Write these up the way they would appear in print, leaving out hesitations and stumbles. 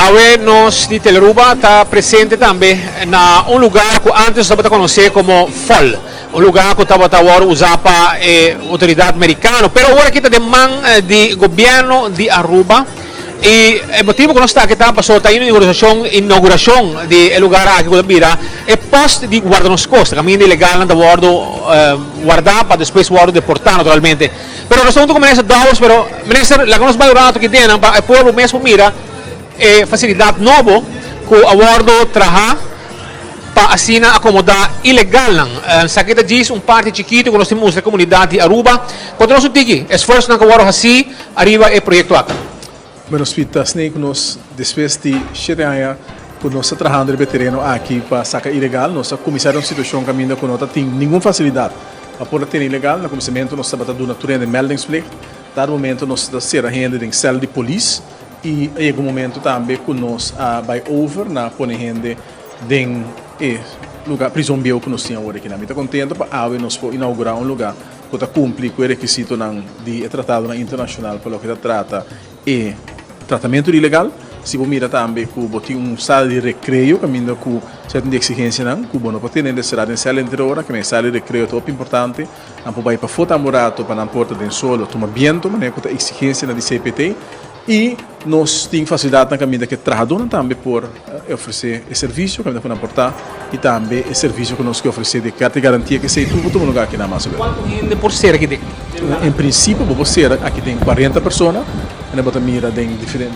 Awe nos di Teleruba está presente também na lugar que antes estava conhecido como FOL, lugar que estava usado para autoridade americana, pero agora aqui está de mão de governo de Aruba. E o motivo que nós está aqui passou a inauguração do lugar aqui que vira é posto de guarda nos costas, caminho ilegal na guardar para depois deportar naturalmente. Pero nós estamos com o ministro Dawes, pero ministro, lá que nós vai durar que tem, é por o mesmo mira facilidade nova que o abordo trabalha para assim acomodar ilegal. Sakita diz parte chiquito que nós temos na comunidade de Aruba. Quando nós temos esforço na guarda assim, arriba é projeto aqui. Bueno, hospitais nem que nós depois de chegar que nós trabalhando no terreno aqui para sacar ilegal, nós começamos uma situação que ainda não tem nenhuma facilidade para poder ter ilegal. No começamento nós estamos dando natureza de meldingsplicht. Dado momento nós estamos sendo gente em cela de polícia e em algum momento também que nós vai over na pôr gente em lugar prisão bio que nós tínhamos agora aqui. Estou contente para nós inaugurar um lugar que cumpre com o requisito de tratado internacional pelo que trata e tratamento ilegal. Se você mira também que tem sala de recreio, caminho com certa exigência, que não pode ter nem de sala interior, que é sala de recreio top importante, não pode ir para fora morato, para não porta de solo, tomar viento, mas com exigência na CPT. E nós temos facilidade na caminho que trabalham também por oferecer esse serviço que não portar e também esse serviço que nós oferecer de carta de garantia que sei tudo no lugar aqui na Amazônia. Quanto gente por ser aqui? Em princípio, você aqui tem 40 pessoas. Na bota mira de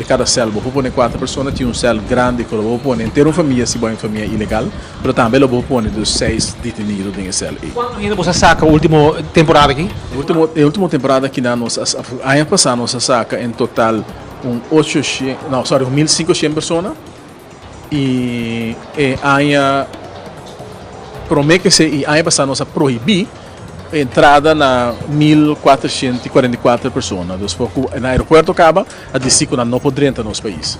cada cela, vou pôr 4 pessoas, tinha cela grande que eu vou pôr inteira uma família, se uma família ilegal, mas também eu vou pôr dos 6 detenidos em cela. Quanto gente você saca a última temporada aqui? A última temporada aqui na nossa, ano passado nós saca em total 1.500 pessoas e promete que ano passado nós proibir entrada na 1.444 pessoas. No aeroporto acaba a dizer que não pode entrar no nosso país.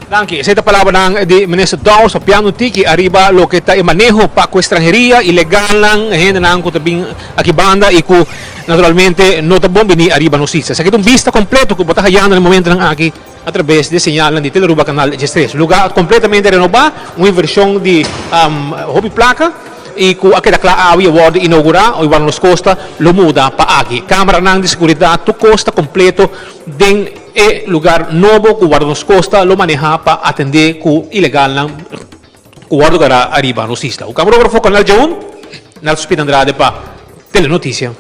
Danke. Essa é a palavra do ministro Dawes, o piano tiki, arriba lo que está em manejo para a estrangeria ilegal, gente que também aqui banda e que naturalmente não está bom venir arriba notícias. Aqui é vista completo que está hallando no momento aqui através de señal de Teleruba Canal G3. Lugar completamente renovado, uma inversão de hobby placa. E com aquela clave award inaugurar o Iván Los Costa lo muda para aqui. Câmara de segurança tu costa completo den lugar novo que o Iván Los Costa lo maneja para atender com ilegal o guarda arriba no sista. O camarógrafo Canal J1, Nelson Andrade para Telenotícia.